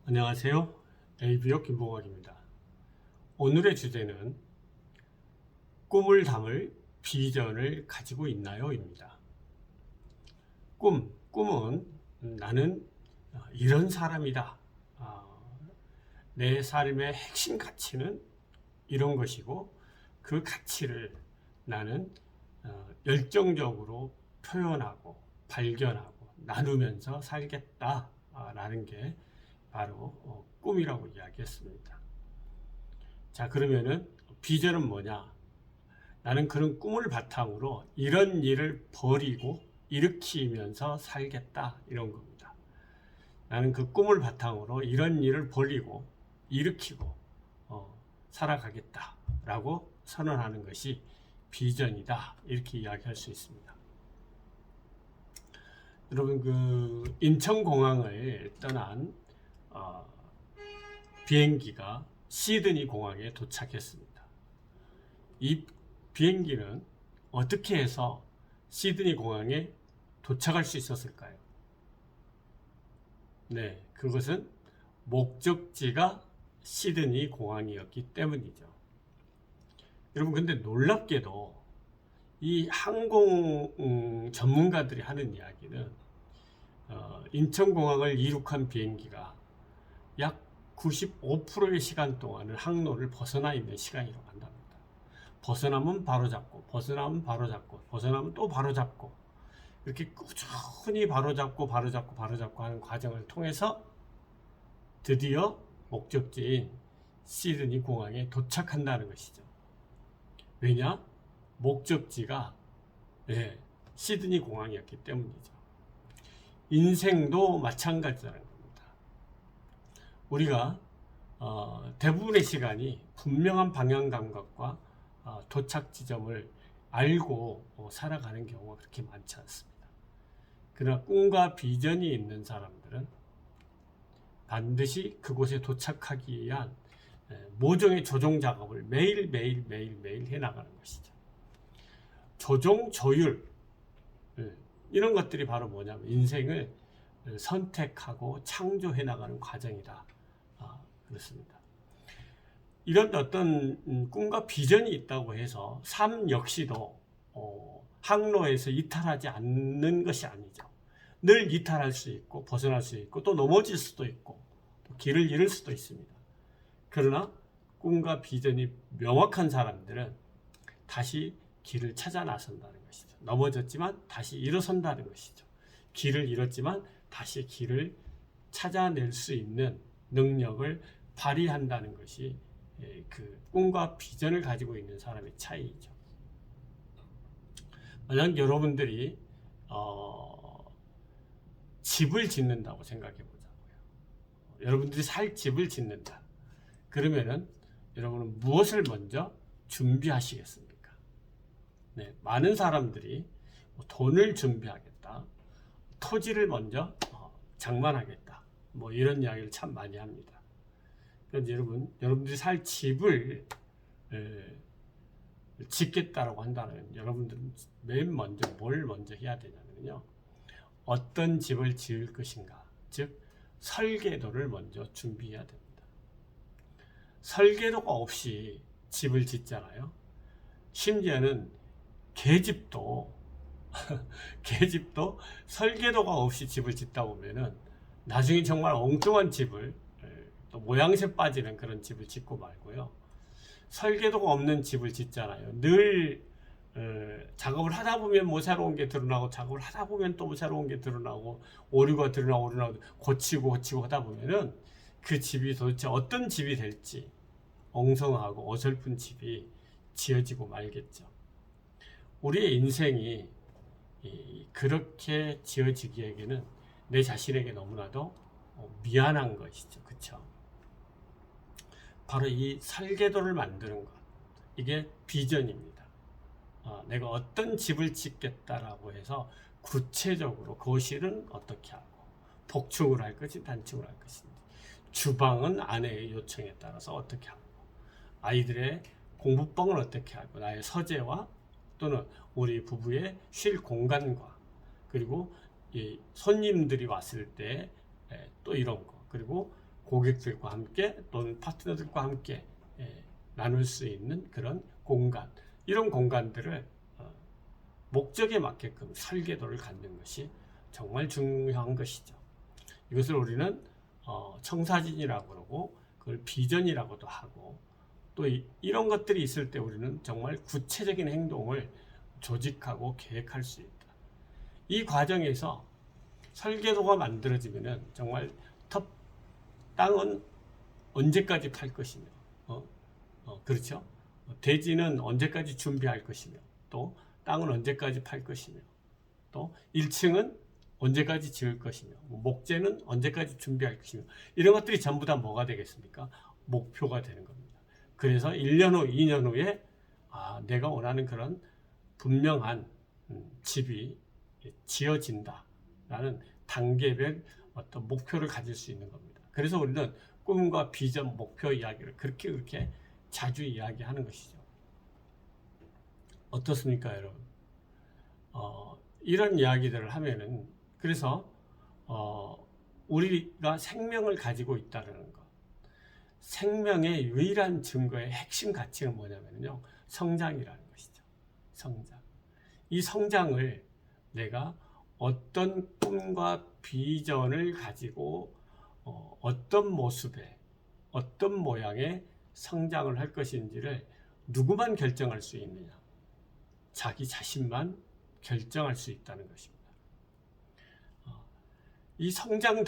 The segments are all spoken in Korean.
안녕하세요. ABO 김봉학입니다. 오늘의 주제는 꿈을 담을 비전을 가지고 있나요? 입니다. 꿈은 나는 이런 사람이다. 내 삶의 핵심 가치는 이런 것이고 그 가치를 나는 열정적으로 표현하고 발견하고 나누면서 살겠다라는 게 바로 꿈이라고 이야기했습니다. 자, 그러면은 비전은 뭐냐? 나는 그런 꿈을 바탕으로 이런 일을 벌이고 일으키면서 살겠다, 이런 겁니다. 나는 그 꿈을 바탕으로 이런 일을 벌이고 일으키고 살아가겠다라고 선언하는 것이 비전이다, 이렇게 이야기할 수 있습니다. 여러분, 그 인천공항을 떠난 비행기가 시드니 공항에 도착했습니다. 이 비행기는 어떻게 해서 시드니 공항에 도착할 수 있었을까요? 네, 그것은 목적지가 시드니 공항이었기 때문이죠. 여러분, 근데 놀랍게도 이 항공 전문가들이 하는 이야기는 인천공항을 이륙한 비행기가 약 95%의 시간 동안은 항로를 벗어나 있는 시간이라고 한답니다. 벗어나면 바로 잡고, 벗어나면 바로 잡고, 벗어나면 또 바로 잡고, 이렇게 꾸준히 바로 잡고 하는 과정을 통해서 드디어 목적지인 시드니 공항에 도착한다는 것이죠. 왜냐? 목적지가 시드니 공항이었기 때문이죠. 인생도 마찬가지라는 겁니다. 우리가 대부분의 시간이 분명한 방향 감각과 도착 지점을 알고 살아가는 경우가 그렇게 많지 않습니다. 그러나 꿈과 비전이 있는 사람들은 반드시 그곳에 도착하기 위한 모종의 조종 작업을 매일 해나가는 것이죠. 조종, 조율, 이런 것들이 바로 뭐냐면 인생을 선택하고 창조해 나가는 과정이다. 그렇습니다. 이런 어떤 꿈과 비전이 있다고 해서 삶 역시도 항로에서 이탈하지 않는 것이 아니죠. 늘 이탈할 수 있고 벗어날 수 있고 또 넘어질 수도 있고 또 길을 잃을 수도 있습니다. 그러나 꿈과 비전이 명확한 사람들은 다시 길을 찾아 나선다는 것이죠. 넘어졌지만 다시 일어선다는 것이죠. 길을 잃었지만 다시 길을 찾아낼 수 있는 능력을 발휘한다는 것이 그 꿈과 비전을 가지고 있는 사람의 차이죠. 만약 여러분들이 집을 짓는다고 생각해 보자고요. 여러분들이 살 집을 짓는다. 그러면은 여러분은 무엇을 먼저 준비하시겠습니까? 네, 많은 사람들이 돈을 준비하겠다, 토지를 먼저 장만하겠다, 뭐 이런 이야기를 참 많이 합니다. 그런데 여러분들이 살 집을 짓겠다라고 한다면 여러분들은 맨 먼저 뭘 먼저 해야 되냐면요, 어떤 집을 지을 것인가, 즉 설계도를 먼저 준비해야 됩니다. 설계도가 없이 집을 짓잖아요. 심지어는 계집도 설계도가 없이 집을 짓다 보면은 나중에 정말 엉뚱한 집을, 또 모양새 빠지는 그런 집을 짓고 말고요, 설계도가 없는 집을 짓잖아요. 늘 작업을 하다 보면 뭐 새로운 게 드러나고, 작업을 하다 보면 또 뭐 새로운 게 드러나고, 오류가 드러나고 고치고 하다 보면은 그 집이 도대체 어떤 집이 될지 엉성하고 어설픈 집이 지어지고 말겠죠. 우리의 인생이 그렇게 지어지기에는 내 자신에게 너무나도 미안한 것이죠. 그렇죠? 바로 이 설계도를 만드는 것, 이게 비전입니다. 내가 어떤 집을 짓겠다라고 해서 구체적으로 거실은 어떻게 하고, 복층으로 할 것인지 단층으로 할 것인지, 주방은 아내의 요청에 따라서 어떻게 하고, 아이들의 공부방을 어떻게 하고, 나의 서재와 또는 우리 부부의 쉴 공간과, 그리고 이 손님들이 왔을 때 또 이런 거, 그리고 고객들과 함께 또는 파트너들과 함께 나눌 수 있는 그런 공간, 이런 공간들을 목적에 맞게끔 설계도를 갖는 것이 정말 중요한 것이죠. 이것을 우리는 청사진이라고 그러고 그걸 비전이라고도 하고, 또 이런 것들이 있을 때 우리는 정말 구체적인 행동을 조직하고 계획할 수 있다. 이 과정에서 설계도가 만들어지면은 정말 땅은 언제까지 팔 것이며, 그렇죠? 대지는 언제까지 준비할 것이며, 또 땅은 언제까지 팔 것이며, 또 1층은 언제까지 지을 것이며, 목재는 언제까지 준비할 것이며, 이런 것들이 전부 다 뭐가 되겠습니까? 목표가 되는 겁니다. 그래서 1년 후, 2년 후에 내가 원하는 그런 분명한 집이 지어진다라는 단계별 어떤 목표를 가질 수 있는 겁니다. 그래서 우리는 꿈과 비전, 목표 이야기를 그렇게 자주 이야기하는 것이죠. 어떻습니까, 여러분? 이런 이야기들을 하면은, 그래서 우리가 생명을 가지고 있다는 것, 생명의 유일한 증거의 핵심 가치는 뭐냐면요, 성장이라는 것이죠. 성장. 이 성장을 내가 어떤 꿈과 비전을 가지고 어떤 모습의, 어떤 모양의 성장을 할 것인지를 누구만 결정할 수 있느냐? 자기 자신만 결정할 수 있다는 것입니다. 이 성장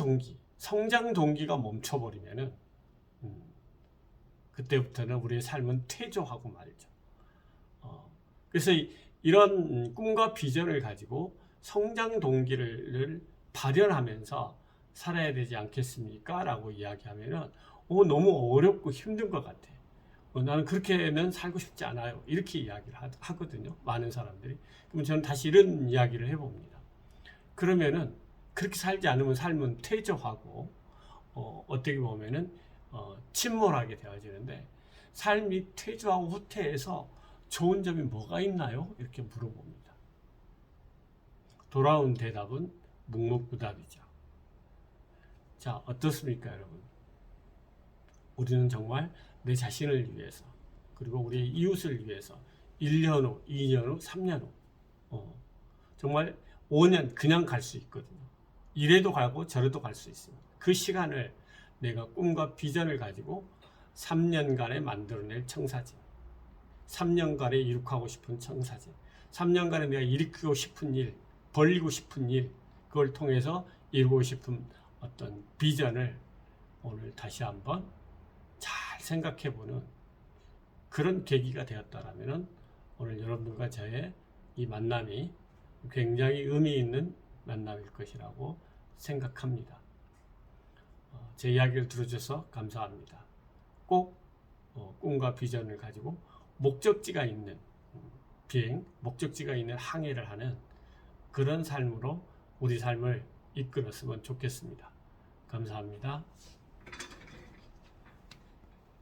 동기가 멈춰버리면은 그때부터는 우리의 삶은 퇴조하고 말죠. 그래서 이런 꿈과 비전을 가지고 성장 동기를 발현하면서 살아야 되지 않겠습니까? 라고 이야기하면은 너무 어렵고 힘든 것 같아. 나는 그렇게는 살고 싶지 않아요. 이렇게 이야기를 하거든요. 많은 사람들이. 그럼 저는 다시 이런 이야기를 해봅니다. 그러면은 그렇게 살지 않으면 삶은 퇴조하고 어떻게 보면은 침몰하게 되어지는데, 삶이 퇴조하고 후퇴해서 좋은 점이 뭐가 있나요? 이렇게 물어봅니다. 돌아온 대답은 묵묵부답이죠. 자, 어떻습니까, 여러분? 우리는 정말 내 자신을 위해서, 그리고 우리의 이웃을 위해서 1년 후, 2년 후, 3년 후, 정말 5년 그냥 갈 수 있거든요. 이래도 가고 저래도 갈 수 있습니다. 그 시간을 내가 꿈과 비전을 가지고 3년간에 만들어낼 청사진, 3년간에 이룩하고 싶은 청사진, 3년간에 내가 일으키고 싶은 일, 벌리고 싶은 일, 그걸 통해서 이루고 싶은 어떤 비전을 오늘 다시 한번 잘 생각해보는 그런 계기가 되었다라면 오늘 여러분들과 저의 이 만남이 굉장히 의미 있는 만남일 것이라고 생각합니다. 제 이야기를 들어줘서 감사합니다. 꼭 꿈과 비전을 가지고 목적지가 있는 비행, 목적지가 있는 항해를 하는 그런 삶으로 우리 삶을 이끌었으면 좋겠습니다. 감사합니다.